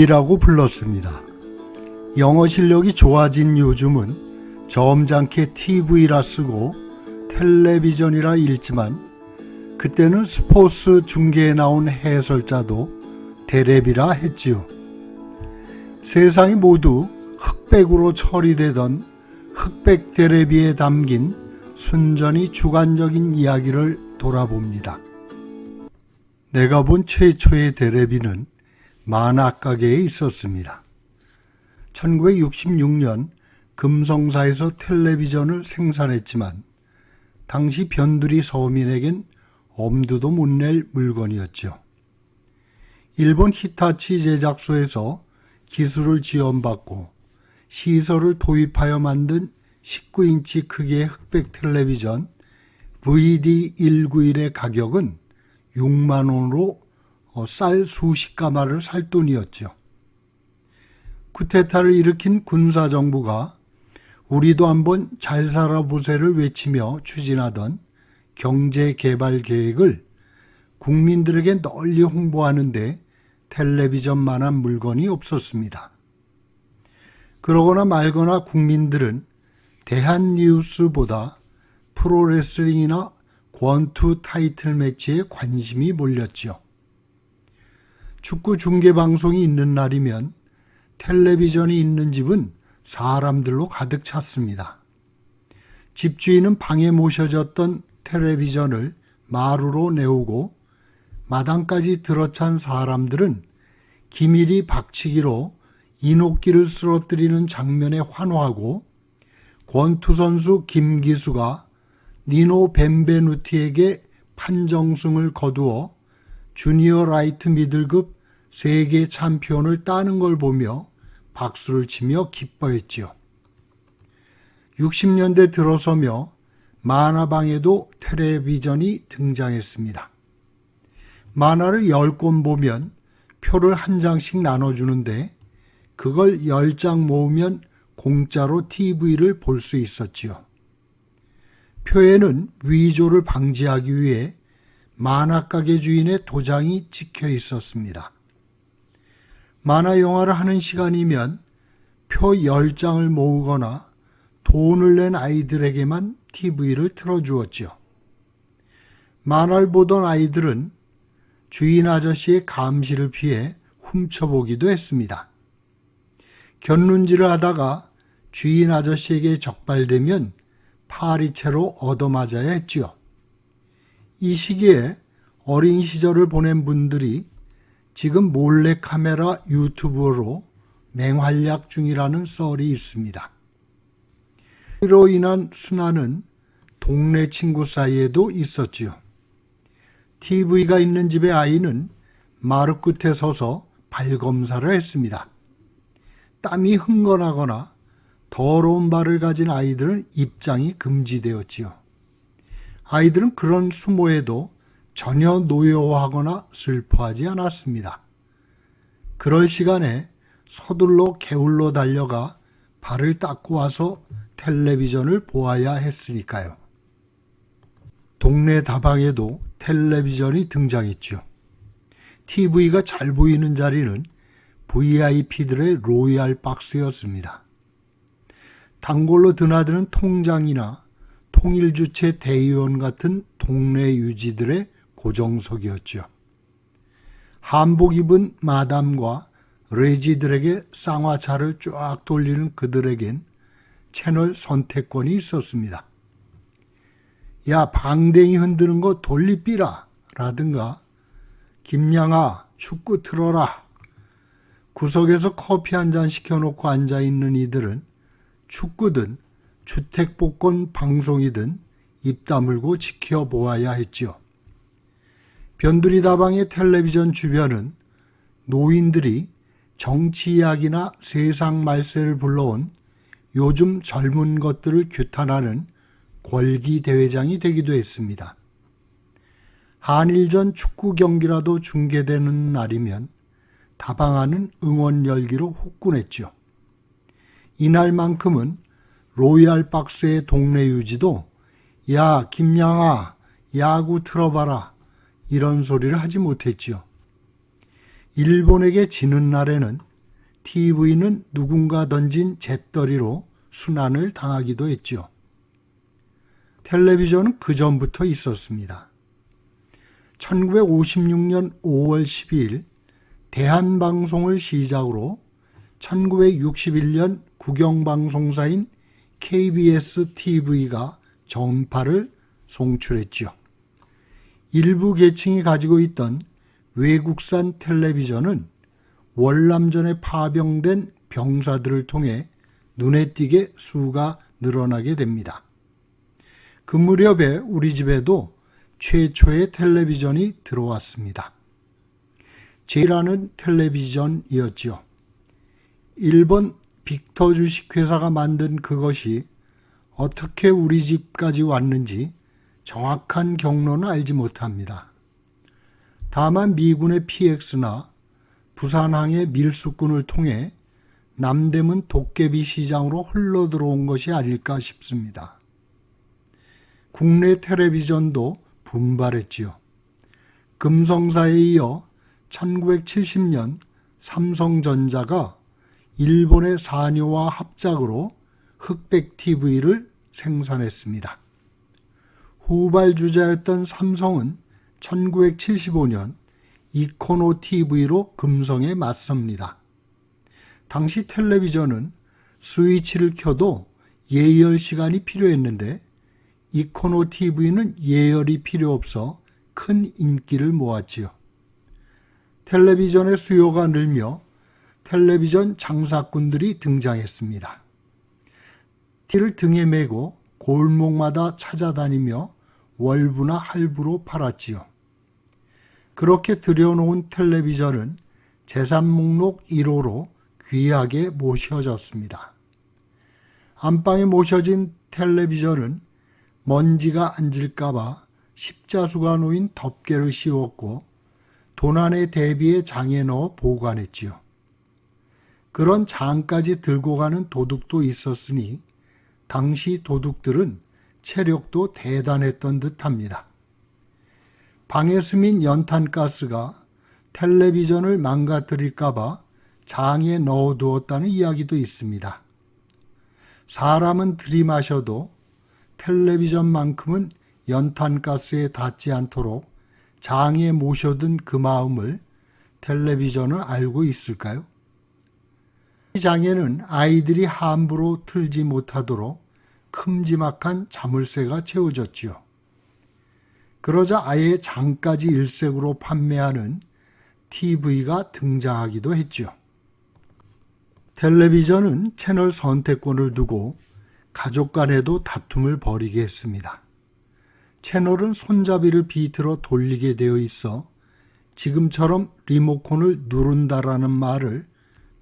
이라고 불렀습니다. 영어 실력이 좋아진 요즘은 점잖게 TV라 쓰고 텔레비전이라 읽지만 그때는 스포츠 중계에 나온 해설자도 테레비라 했지요. 세상이 모두 흑백으로 처리되던 흑백 테레비에 담긴 순전히 주관적인 이야기를 돌아봅니다. 내가 본 최초의 테레비는 만화가게에 있었습니다. 1966년 금성사에서 텔레비전을 생산했지만 당시 변두리 서민에겐 엄두도 못 낼 물건이었죠. 일본 히타치 제작소에서 기술을 지원받고 시설을 도입하여 만든 19인치 크기의 흑백 텔레비전 VD191의 가격은 6만 원으로 쌀 수십 가마를 살 돈이었죠. 쿠데타를 일으킨 군사정부가 우리도 한번 잘 살아보세를 외치며 추진하던 경제개발 계획을 국민들에게 널리 홍보하는데 텔레비전만한 물건이 없었습니다. 그러거나 말거나 국민들은 대한뉴스보다 프로레슬링이나 권투 타이틀 매치에 관심이 몰렸죠. 축구 중계방송이 있는 날이면 텔레비전이 있는 집은 사람들로 가득 찼습니다. 집주인은 방에 모셔졌던 텔레비전을 마루로 내오고 마당까지 들어찬 사람들은 기밀이 박치기로 인옥기를 쓰러뜨리는 장면에 환호하고 권투 선수 김기수가 니노 벤베누티에게 판정승을 거두어 주니어 라이트 미들급 세계 챔피언을 따는 걸 보며 박수를 치며 기뻐했지요. 60년대 들어서며 만화방에도 텔레비전이 등장했습니다. 만화를 10권 보면 표를 한 장씩 나눠주는데 그걸 10장 모으면 공짜로 TV를 볼 수 있었지요. 표에는 위조를 방지하기 위해 만화가게 주인의 도장이 찍혀 있었습니다. 만화 영화를 하는 시간이면 표 10장을 모으거나 돈을 낸 아이들에게만 TV를 틀어주었죠. 만화를 보던 아이들은 주인 아저씨의 감시를 피해 훔쳐보기도 했습니다. 곁눈질을 하다가 주인 아저씨에게 적발되면 파리채로 얻어맞아야 했지요. 이 시기에 어린 시절을 보낸 분들이 지금 몰래카메라 유튜브로 맹활약 중이라는 썰이 있습니다. 이로 인한 순환은 동네 친구 사이에도 있었지요. TV가 있는 집의 아이는 마루 끝에 서서 발 검사를 했습니다. 땀이 흥건하거나 더러운 발을 가진 아이들은 입장이 금지되었지요. 아이들은 그런 수모에도 전혀 노여워하거나 슬퍼하지 않았습니다. 그럴 시간에 서둘러 개울로 달려가 발을 닦고 와서 텔레비전을 보아야 했으니까요. 동네 다방에도 텔레비전이 등장했죠. TV가 잘 보이는 자리는 VIP들의 로얄 박스였습니다. 단골로 드나드는 통장이나 통일주체 대의원 같은 동네 유지들의 고정석이었죠. 한복 입은 마담과 레지들에게 쌍화차를 쫙 돌리는 그들에겐 채널 선택권이 있었습니다. 야, 방댕이 흔드는 거 돌리삐라 라든가 김양아 축구 틀어라. 구석에서 커피 한 잔 시켜놓고 앉아있는 이들은 축구든 주택복권 방송이든 입 다물고 지켜보아야 했지요. 변두리 다방의 텔레비전 주변은 노인들이 정치 이야기나 세상 말세를 불러온 요즘 젊은 것들을 규탄하는 권기 대회장이 되기도 했습니다. 한일전 축구 경기라도 중계되는 날이면 다방하는 응원 열기로 후끈했죠. 이날만큼은 로얄 박스의 동네 유지도 야 김양아 야구 틀어봐라 이런 소리를 하지 못했지요. 일본에게 지는 날에는 TV는 누군가 던진 재떨이로 순환을 당하기도 했죠. 텔레비전은 그 전부터 있었습니다. 1956년 5월 12일 대한방송을 시작으로 1961년 국영방송사인 KBS TV가 전파를 송출했죠. 일부 계층이 가지고 있던 외국산 텔레비전은 월남전에 파병된 병사들을 통해 눈에 띄게 수가 늘어나게 됩니다. 그 무렵에 우리 집에도 최초의 텔레비전이 들어왔습니다. 제이라는 텔레비전이었죠. 일본 빅터 주식회사가 만든 그것이 어떻게 우리 집까지 왔는지 정확한 경로는 알지 못합니다. 다만 미군의 PX나 부산항의 밀수꾼을 통해 남대문 도깨비 시장으로 흘러들어온 것이 아닐까 싶습니다. 국내 텔레비전도 분발했지요. 금성사에 이어 1970년 삼성전자가 일본의 사녀와 합작으로 흑백 TV를 생산했습니다. 후발주자였던 삼성은 1975년 이코노 TV로 금성에 맞섭니다. 당시 텔레비전은 스위치를 켜도 예열 시간이 필요했는데 이코노 TV는 예열이 필요 없어 큰 인기를 모았지요. 텔레비전의 수요가 늘며 텔레비전 장사꾼들이 등장했습니다. 티를 등에 메고 골목마다 찾아다니며 월부나 할부로 팔았지요. 그렇게 들여놓은 텔레비전은 재산 목록 1호로 귀하게 모셔졌습니다. 안방에 모셔진 텔레비전은 먼지가 앉을까봐 십자수가 놓인 덮개를 씌웠고 도난에 대비해 장에 넣어 보관했지요. 그런 장까지 들고 가는 도둑도 있었으니 당시 도둑들은 체력도 대단했던 듯합니다. 방에 스민 연탄가스가 텔레비전을 망가뜨릴까봐 장에 넣어두었다는 이야기도 있습니다. 사람은 들이마셔도 텔레비전만큼은 연탄가스에 닿지 않도록 장에 모셔둔 그 마음을 텔레비전은 알고 있을까요? 이 장에는 아이들이 함부로 틀지 못하도록 큼지막한 자물쇠가 채워졌지요. 그러자 아예 장까지 일색으로 판매하는 TV가 등장하기도 했죠. 텔레비전은 채널 선택권을 두고 가족 간에도 다툼을 벌이게 했습니다. 채널은 손잡이를 비틀어 돌리게 되어 있어 지금처럼 리모컨을 누른다라는 말을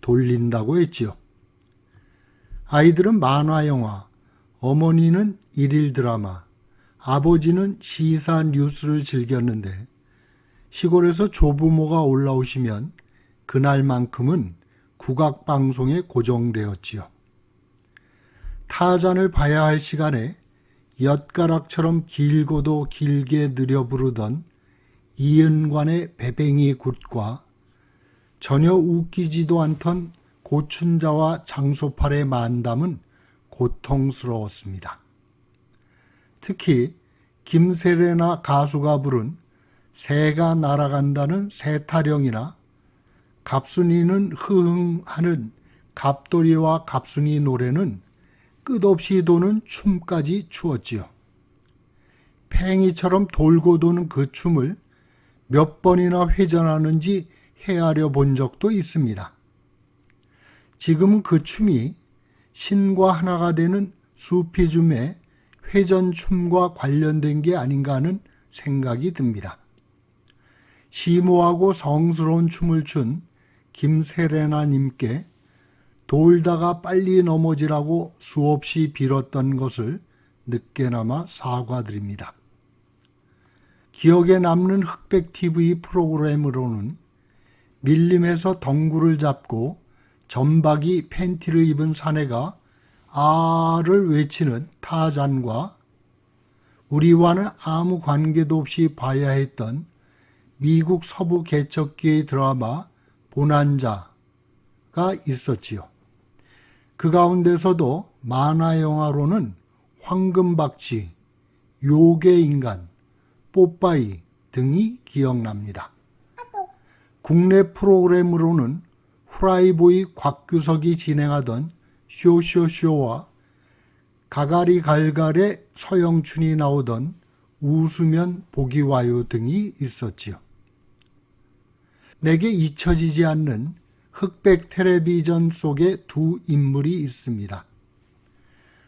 돌린다고 했지요. 아이들은 만화 영화, 어머니는 일일 드라마, 아버지는 시사 뉴스를 즐겼는데 시골에서 조부모가 올라오시면 그날만큼은 국악방송에 고정되었지요. 타잔을 봐야 할 시간에 엿가락처럼 길고도 길게 느려 부르던 이은관의 배뱅이 굿과 전혀 웃기지도 않던 고춘자와 장소팔의 만담은 고통스러웠습니다. 특히 김세레나 가수가 부른 새가 날아간다는 새타령이나 갑순이는 흐흥하는 갑돌이와 갑순이 노래는 끝없이 도는 춤까지 추었지요. 팽이처럼 돌고 도는 그 춤을 몇 번이나 회전하는지 헤아려 본 적도 있습니다. 지금은 그 춤이 신과 하나가 되는 수피즘의 회전춤과 관련된 게 아닌가 하는 생각이 듭니다. 심오하고 성스러운 춤을 춘 김세레나님께 돌다가 빨리 넘어지라고 수없이 빌었던 것을 늦게나마 사과드립니다. 기억에 남는 흑백 TV 프로그램으로는 밀림에서 덩굴을 잡고 점박이 팬티를 입은 사내가 아를 외치는 타잔과 우리와는 아무 관계도 없이 봐야 했던 미국 서부 개척기의 드라마 보난자의 영화가 있었지요. 그 가운데서도 만화 영화로는 황금박쥐, 요괴인간, 뽀빠이 등이 기억납니다. 국내 프로그램으로는 후라이보이 곽규석이 진행하던 쇼쇼쇼와 가가리 갈갈의 서영춘이 나오던 웃으면 복이 와요 등이 있었지요. 내게 잊혀지지 않는 흑백 텔레비전 속에 두 인물이 있습니다.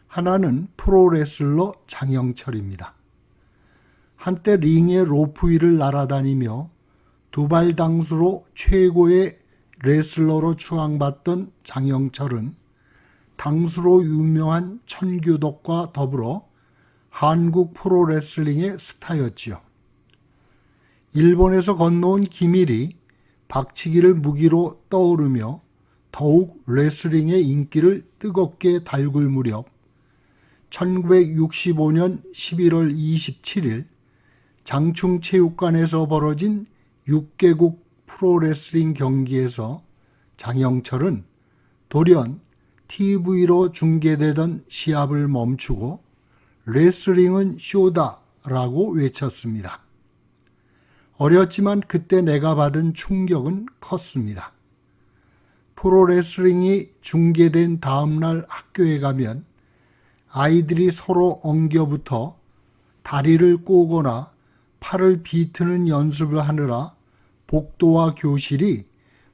하나는 프로레슬러 장영철입니다. 한때 링의 로프 위를 날아다니며 두발 당수로 최고의 레슬러로 추앙받던 장영철은 당수로 유명한 천규덕과 더불어 한국 프로레슬링의 스타였지요. 일본에서 건너온 기밀이 박치기를 무기로 떠오르며 더욱 레슬링의 인기를 뜨겁게 달굴 무렵 1965년 11월 27일 장충체육관에서 벌어진 6개국 프로레슬링 경기에서 장영철은 돌연 TV로 중계되던 시합을 멈추고 레슬링은 쇼다라고 외쳤습니다. 어렸지만 그때 내가 받은 충격은 컸습니다. 프로레슬링이 중계된 다음날 학교에 가면 아이들이 서로 엉겨붙어 다리를 꼬거나 팔을 비트는 연습을 하느라 복도와 교실이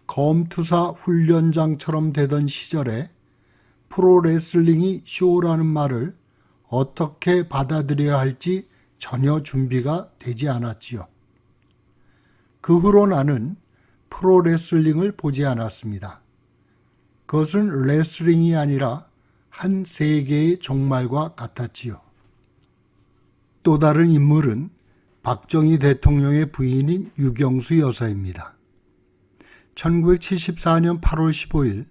검투사 훈련장처럼 되던 시절에 프로레슬링이 쇼라는 말을 어떻게 받아들여야 할지 전혀 준비가 되지 않았지요. 그 후로 나는 프로레슬링을 보지 않았습니다. 그것은 레슬링이 아니라 한 세계의 종말과 같았지요. 또 다른 인물은 박정희 대통령의 부인인 유경수 여사입니다. 1974년 8월 15일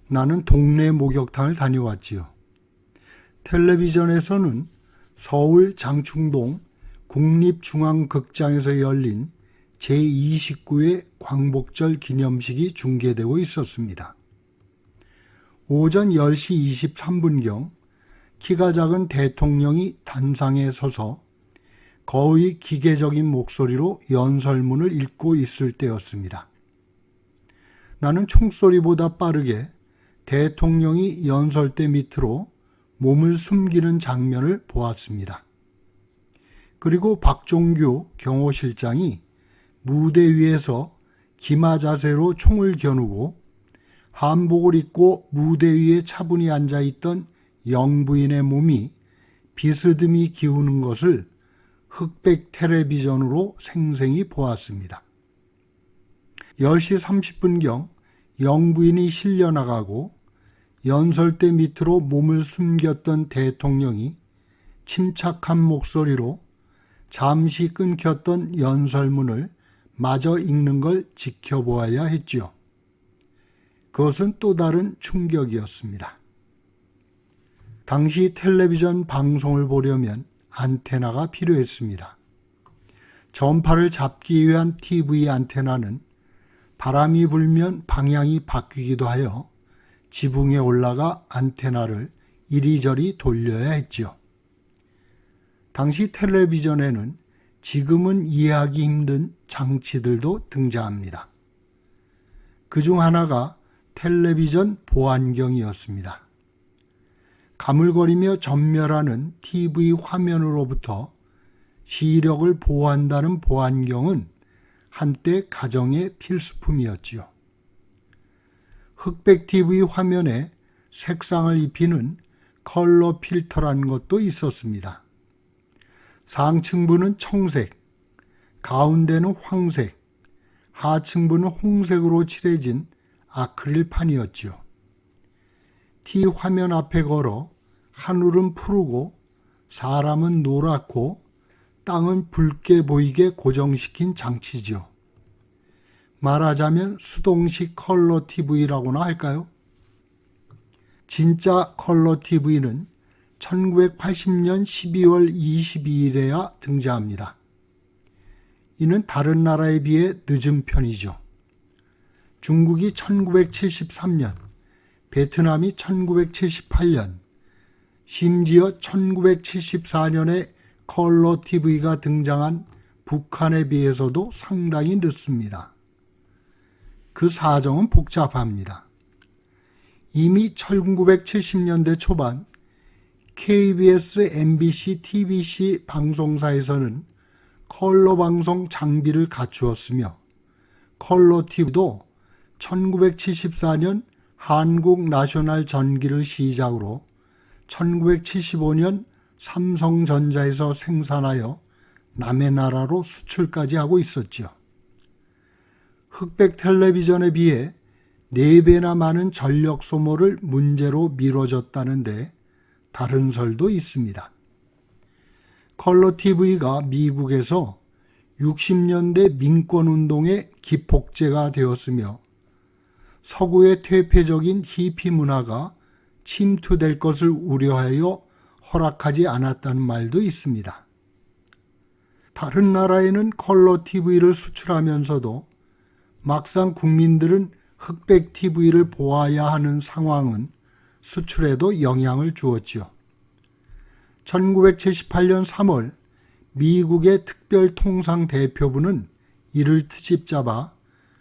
나는 동네 목욕탕을 다녀왔지요. 텔레비전에서는 서울 장충동 국립중앙극장에서 열린 제29회 광복절 기념식이 중계되고 있었습니다. 오전 10시 23분경 키가 작은 대통령이 단상에 서서 거의 기계적인 목소리로 연설문을 읽고 있을 때였습니다. 나는 총소리보다 빠르게 대통령이 연설대 밑으로 몸을 숨기는 장면을 보았습니다. 그리고 박종규 경호실장이 무대 위에서 기마 자세로 총을 겨누고 한복을 입고 무대 위에 차분히 앉아있던 영부인의 몸이 비스듬히 기우는 것을 흑백 텔레비전으로 생생히 보았습니다. 10시 30분경 영부인이 실려나가고 연설대 밑으로 몸을 숨겼던 대통령이 침착한 목소리로 잠시 끊겼던 연설문을 마저 읽는 걸 지켜보아야 했지요. 그것은 또 다른 충격이었습니다. 당시 텔레비전 방송을 보려면 안테나가 필요했습니다. 전파를 잡기 위한 TV 안테나는 바람이 불면 방향이 바뀌기도 하여 지붕에 올라가 안테나를 이리저리 돌려야 했지요. 당시 텔레비전에는 지금은 이해하기 힘든 장치들도 등장합니다. 그중 하나가 텔레비전 보안경이었습니다. 가물거리며 전멸하는 TV 화면으로부터 시력을 보호한다는 보안경은 한때 가정의 필수품이었지요. 흑백 TV 화면에 색상을 입히는 컬러 필터라는 것도 있었습니다. 상층부는 청색, 가운데는 황색, 하층부는 홍색으로 칠해진 아크릴판이었지요. T 화면 앞에 걸어 하늘은 푸르고 사람은 노랗고 땅은 붉게 보이게 고정시킨 장치지요. 말하자면 수동식 컬러 TV라고나 할까요? 진짜 컬러 TV는 1980년 12월 22일에야 등장합니다. 이는 다른 나라에 비해 늦은 편이죠. 중국이 1973년, 베트남이 1978년, 심지어 1974년에 컬러 TV가 등장한 북한에 비해서도 상당히 늦습니다. 그 사정은 복잡합니다. 이미 1970년대 초반 KBS, MBC, TBC 방송사에서는 컬러 방송 장비를 갖추었으며 컬러 TV도 1974년 한국 나셔널 전기를 시작으로 1975년 삼성전자에서 생산하여 남의 나라로 수출까지 하고 있었죠. 흑백 텔레비전에 비해 4배나 많은 전력 소모를 문제로 미뤄졌다는데 다른 설도 있습니다. 컬러 TV가 미국에서 60년대 민권운동의 기폭제가 되었으며 서구의 퇴폐적인 히피 문화가 침투될 것을 우려하여 허락하지 않았다는 말도 있습니다. 다른 나라에는 컬러 TV를 수출하면서도 막상 국민들은 흑백 TV를 보아야 하는 상황은 수출에도 영향을 주었죠. 1978년 3월 미국의 특별통상대표부는 이를 트집잡아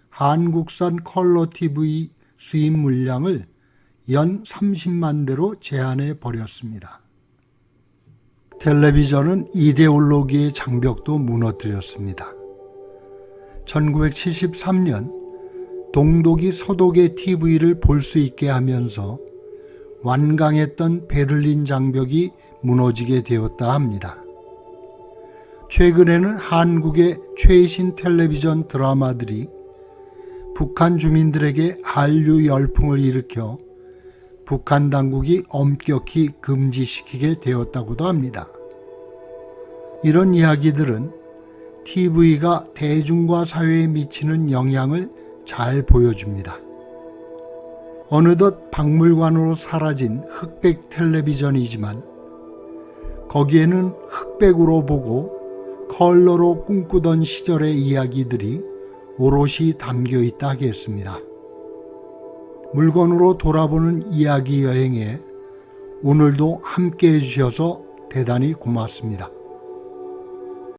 한국산 컬러 TV 수입 물량을 연 30만 대로 제한해 버렸습니다. 텔레비전은 이데올로기의 장벽도 무너뜨렸습니다. 1973년 동독이 서독의 TV를 볼 수 있게 하면서 완강했던 베를린 장벽이 무너지게 되었다 합니다. 최근에는 한국의 최신 텔레비전 드라마들이 북한 주민들에게 한류 열풍을 일으켜 북한 당국이 엄격히 금지시키게 되었다고도 합니다. 이런 이야기들은 TV가 대중과 사회에 미치는 영향을 잘 보여줍니다. 어느덧 박물관으로 사라진 흑백 텔레비전이지만 거기에는 흑백으로 보고 컬러로 꿈꾸던 시절의 이야기들이 오롯이 담겨 있다 하겠습니다. 물건으로 돌아보는 이야기 여행에 오늘도 함께 해주셔서 대단히 고맙습니다.